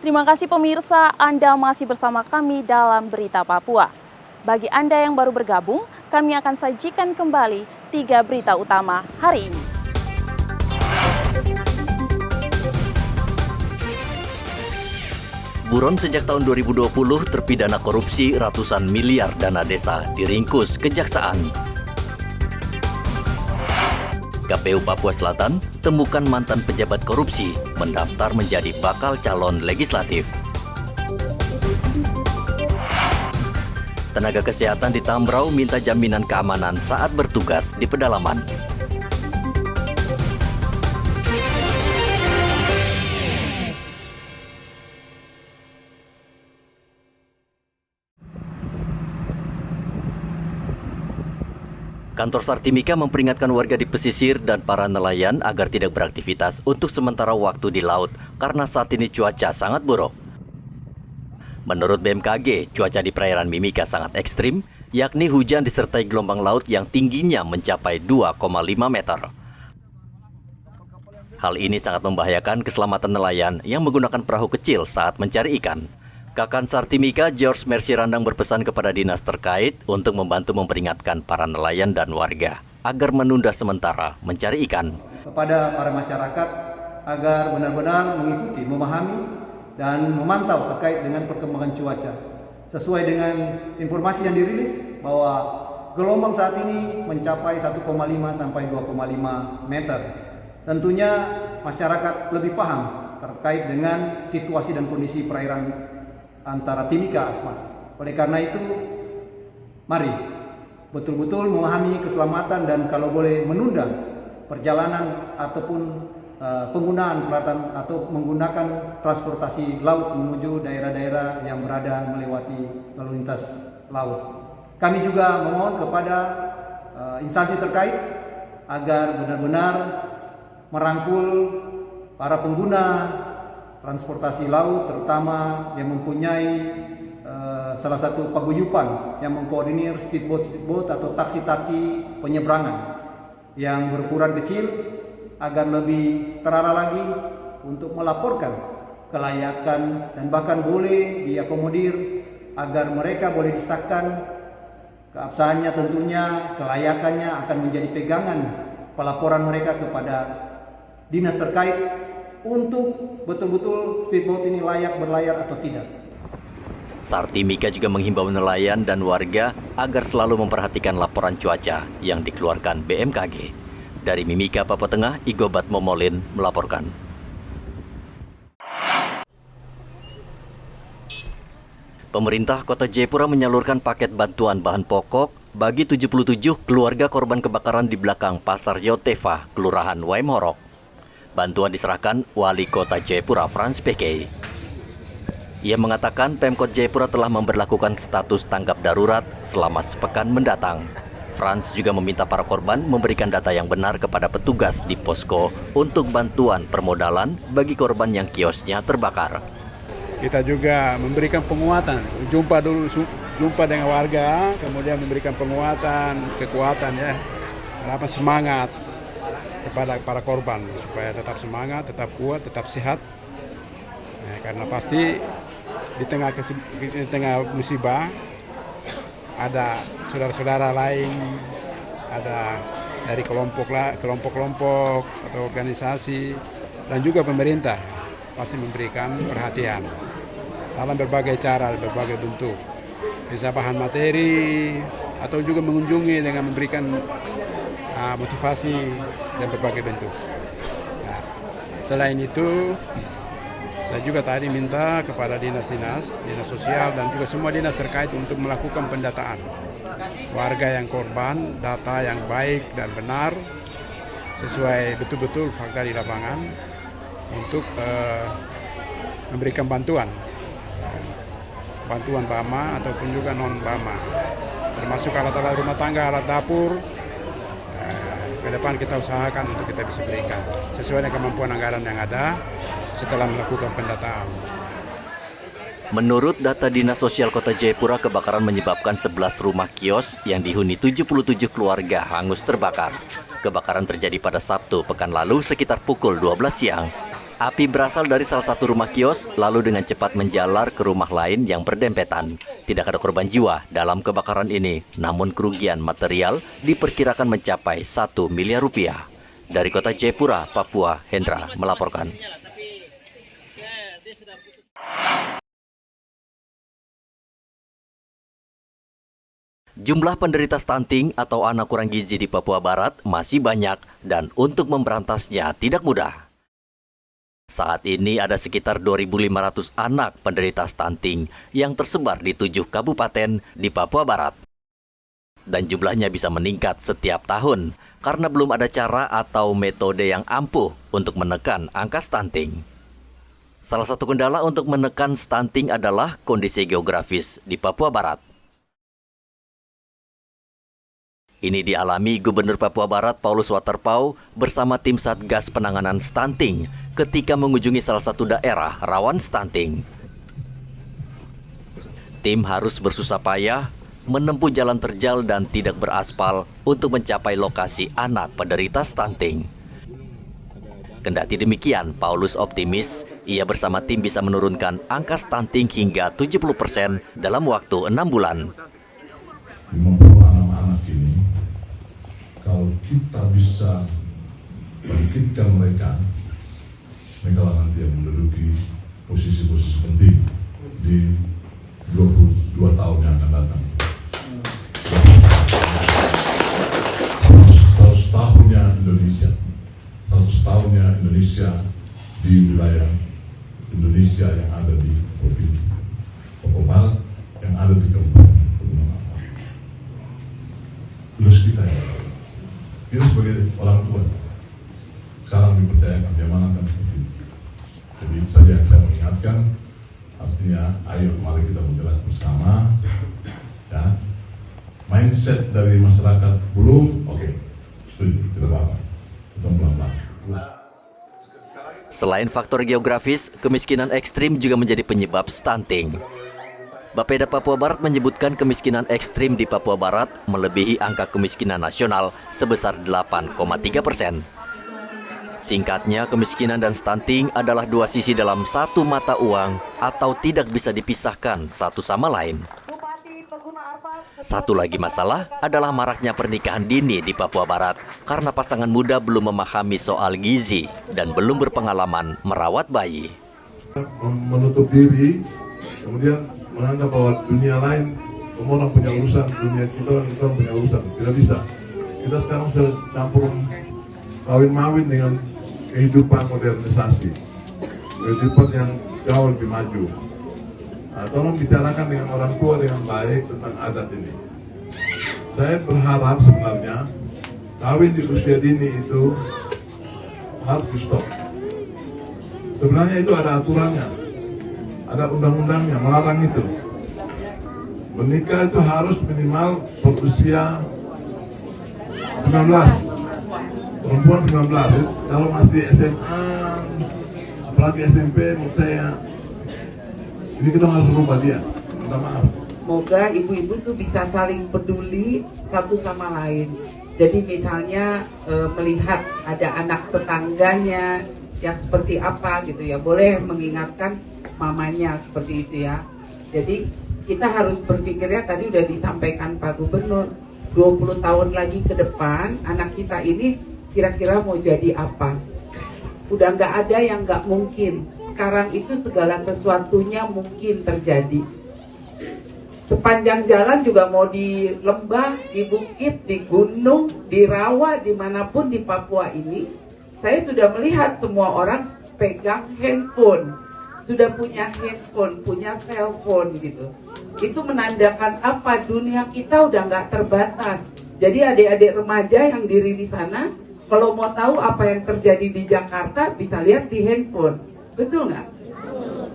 Terima kasih pemirsa, Anda masih bersama kami dalam Berita Papua. Bagi Anda yang baru bergabung, kami akan sajikan kembali 3 berita utama hari ini. Buron sejak tahun 2020 terpidana korupsi ratusan miliar dana desa diringkus Kejaksaan. KPU Papua Selatan temukan mantan pejabat korupsi mendaftar menjadi bakal calon legislatif. Tenaga kesehatan di Tambrau minta jaminan keamanan saat bertugas di pedalaman. Kantor Sartimika memperingatkan warga di pesisir dan para nelayan agar tidak beraktivitas untuk sementara waktu di laut karena saat ini cuaca sangat buruk. Menurut BMKG, cuaca di perairan Mimika sangat ekstrim, yakni hujan disertai gelombang laut yang tingginya mencapai 2,5 meter. Hal ini sangat membahayakan keselamatan nelayan yang menggunakan perahu kecil saat mencari ikan. Kakan Sartimika, George Mercy Randang berpesan kepada dinas terkait untuk membantu memperingatkan para nelayan dan warga agar menunda sementara mencari ikan. Kepada para masyarakat agar benar-benar mengikuti, memahami, dan memantau terkait dengan perkembangan cuaca. Sesuai dengan informasi yang dirilis bahwa gelombang saat ini mencapai 1,5 sampai 2,5 meter. Tentunya masyarakat lebih paham terkait dengan situasi dan kondisi perairan antara Timika Asmat. Oleh karena itu, mari betul-betul memahami keselamatan dan kalau boleh menunda perjalanan ataupun penggunaan peralatan atau menggunakan transportasi laut menuju daerah-daerah yang berada melewati lalu lintas laut. Kami juga memohon kepada instansi terkait agar benar-benar merangkul para pengguna transportasi laut, terutama yang mempunyai salah satu paguyupan yang mengkoordinir speedboat atau taksi-taksi penyeberangan yang berukuran kecil agar lebih terarah lagi untuk melaporkan kelayakan dan bahkan boleh diakomodir agar mereka boleh disahkan keabsahannya, tentunya kelayakannya akan menjadi pegangan pelaporan mereka kepada dinas terkait untuk betul-betul speedboat ini layak berlayar atau tidak. Sartimika juga menghimbau nelayan dan warga agar selalu memperhatikan laporan cuaca yang dikeluarkan BMKG. Dari Mimika, Papua Tengah, Igobat Momolin melaporkan. Pemerintah Kota Jayapura menyalurkan paket bantuan bahan pokok bagi 77 keluarga korban kebakaran di belakang Pasar Yoteva, Kelurahan Waimorok. Bantuan diserahkan Wali Kota Jayapura, Frans PK. Ia mengatakan Pemkot Jayapura telah memberlakukan status tanggap darurat selama sepekan mendatang. Frans juga meminta para korban memberikan data yang benar kepada petugas di posko untuk bantuan permodalan bagi korban yang kiosnya terbakar. Kita juga memberikan penguatan, jumpa dengan warga, kemudian memberikan penguatan, kekuatan ya, semangat kepada para korban supaya tetap semangat, tetap kuat, tetap sehat. Nah, karena pasti di tengah musibah ada saudara-saudara lain, ada dari kelompok-kelompok atau organisasi dan juga pemerintah pasti memberikan perhatian dalam berbagai cara, berbagai bentuk. Bisa bahan materi atau juga mengunjungi dengan memberikan motivasi dan berbagai bentuk. Nah, selain itu, saya juga tadi minta kepada dinas sosial dan juga semua dinas terkait untuk melakukan pendataan warga yang korban, data yang baik dan benar sesuai betul-betul fakta di lapangan untuk memberikan bantuan BAMA ataupun juga non BAMA, termasuk alat-alat rumah tangga, alat dapur. Ke depan kita usahakan untuk kita bisa berikan sesuai dengan kemampuan anggaran yang ada setelah melakukan pendataan. Menurut data Dinas Sosial Kota Jayapura, kebakaran menyebabkan 11 rumah kios yang dihuni 77 keluarga hangus terbakar. Kebakaran terjadi pada Sabtu pekan lalu sekitar pukul 12 siang. Api berasal dari salah satu rumah kios, lalu dengan cepat menjalar ke rumah lain yang berdempetan. Tidak ada korban jiwa dalam kebakaran ini, namun kerugian material diperkirakan mencapai 1 miliar rupiah. Dari kota Jayapura, Papua, Hendra melaporkan. Jumlah penderita stunting atau anak kurang gizi di Papua Barat masih banyak dan untuk memberantasnya tidak mudah. Saat ini ada sekitar 2.500 anak penderita stunting yang tersebar di 7 kabupaten di Papua Barat. Dan jumlahnya bisa meningkat setiap tahun karena belum ada cara atau metode yang ampuh untuk menekan angka stunting. Salah satu kendala untuk menekan stunting adalah kondisi geografis di Papua Barat. Ini dialami Gubernur Papua Barat Paulus Waterpauw bersama tim Satgas Penanganan Stunting ketika mengunjungi salah satu daerah rawan stunting. Tim harus bersusah payah menempuh jalan terjal dan tidak beraspal untuk mencapai lokasi anak penderita stunting. Kendati demikian, Paulus optimis ia bersama tim bisa menurunkan angka stunting hingga 70% dalam waktu 6 bulan. 50 anak-anak ini, kalau kita bisa bangkitkan mereka lah nanti yang menduduki posisi-posisi penting di 22 tahun yang akan datang. 100 tahunnya Indonesia, 100 tahunnya Indonesia di wilayah Indonesia yang ada di Provinsi Papua Barat, yang ada di Kabupaten Pegunungan Ampel. Tugas kita ya. Kita sebagai orang tua sekarang dipercayakan diamanahkan seperti itu. Jadi saja yang saya mengingatkan, artinya ayo mari kita bergerak bersama, ya. Mindset dari masyarakat belum oke, setuju, tidak apa-apa, kita pelan-pelan. Selain faktor geografis, kemiskinan ekstrim juga menjadi penyebab stunting. Bapeda Papua Barat menyebutkan kemiskinan ekstrim di Papua Barat melebihi angka kemiskinan nasional sebesar 8,3%. Singkatnya, kemiskinan dan stunting adalah dua sisi dalam satu mata uang atau tidak bisa dipisahkan satu sama lain. Satu lagi masalah adalah maraknya pernikahan dini di Papua Barat karena pasangan muda belum memahami soal gizi dan belum berpengalaman merawat bayi. Menutup diri, kemudian menganggap bahwa dunia lain, semua orang punya urusan, dunia kita orang punya urusan. Tidak bisa. Kita sekarang sudah campur kawin-mawin dengan kehidupan modernisasi, kehidupan yang jauh lebih maju. Nah, tolong bicarakan dengan orang tua dengan baik tentang adat ini. Saya berharap sebenarnya kawin di usia dini itu harus di stop. Sebenarnya itu ada aturannya, ada undang-undangnya melarang itu. Menikah itu harus minimal berusia 19. Perempuan 19, kalau masih SMA, apalagi SMP, menurut saya ini kita harus rubah dia. Minta maaf. Semoga ibu-ibu tuh bisa saling peduli satu sama lain. Jadi misalnya melihat ada anak tetangganya yang seperti apa gitu ya, boleh mengingatkan mamanya seperti itu ya. Jadi kita harus berpikirnya, tadi udah disampaikan Pak Gubernur, 20 tahun lagi ke depan anak kita ini kira-kira mau jadi apa. Udah nggak ada yang nggak mungkin. Sekarang itu segala sesuatunya mungkin terjadi. Sepanjang jalan juga mau di lembah, di bukit, di gunung, di rawa, dimanapun di Papua ini, saya sudah melihat semua orang pegang handphone, sudah punya handphone, punya cellphone gitu. Itu menandakan apa? Dunia kita udah nggak terbatas. Jadi adik-adik remaja yang diri di sana, kalau mau tahu apa yang terjadi di Jakarta, bisa lihat di handphone. Betul nggak?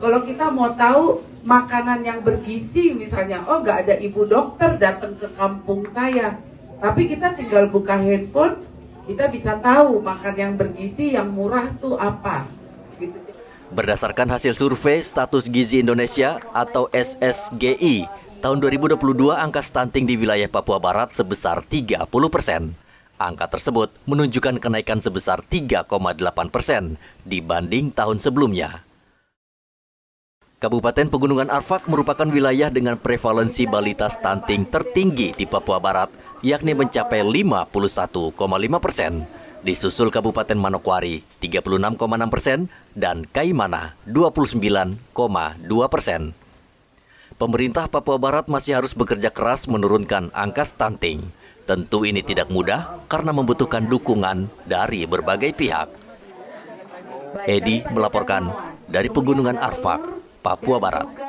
Kalau kita mau tahu makanan yang bergizi, misalnya, oh nggak ada ibu dokter datang ke kampung saya, tapi kita tinggal buka handphone, kita bisa tahu makan yang bergizi, yang murah tuh apa. Gitu. Berdasarkan hasil survei Status Gizi Indonesia atau SSGI, tahun 2022 angka stunting di wilayah Papua Barat sebesar 30%. Angka tersebut menunjukkan kenaikan sebesar 3,8% dibanding tahun sebelumnya. Kabupaten Pegunungan Arfak merupakan wilayah dengan prevalensi balita stunting tertinggi di Papua Barat, yakni mencapai 51,5%. Disusul Kabupaten Manokwari 36,6% dan Kaimana 29,2%. Pemerintah Papua Barat masih harus bekerja keras menurunkan angka stunting. Tentu ini tidak mudah karena membutuhkan dukungan dari berbagai pihak. Edi melaporkan dari Pegunungan Arfak, Papua Barat.